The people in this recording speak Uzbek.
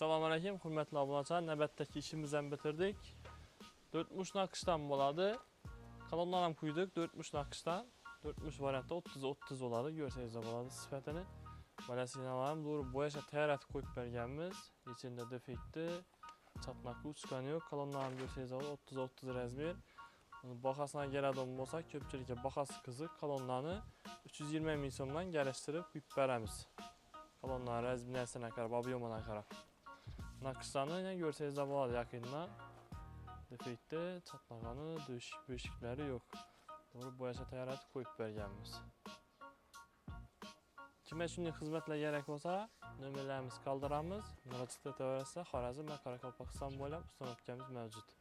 Assalomu alaykum, hurmatli obunachilar. Navbatdagi ishimizni ham bitirdik. 4 mush naqshdan bo'ladi. Kolonlar ham quydik 4 mush naqshdan. 4 mush variantda 30 bo'ladi. Ko'rsangiz bo'ladi sifatini. Mana sinalarni to'g'ri bo'yashga tayyorlatib qo'yib berganmiz. Ichida defektli, chaqnaqli uchqani yo'q. Kolonlarni ko'rsangiz bo'ladi 30 razmer. Bahasına keladigan bo'lsak, ko'pchilikga bahasi qiziq. Kolonlarni 320 ming so'mdan yarashtirib quyib beramiz. Kolonlar razmerasine qarab, ob'yomuna qarab. Naqshlarni ko'rsangiz bo'ladi yaqindan. Defektli, chaqnagani, bo'shliklari yo'q. To'g'ri bo'yashga tayyorlatib qo'yib berganmiz. Kimga shunday xizmatlar kerak bo'lsa, nomerlarimizni qoldiramiz. Murojaat etaversa, Xorazm va Qoraqalpog'iston bo'ylab ustanovkamiz mavjud.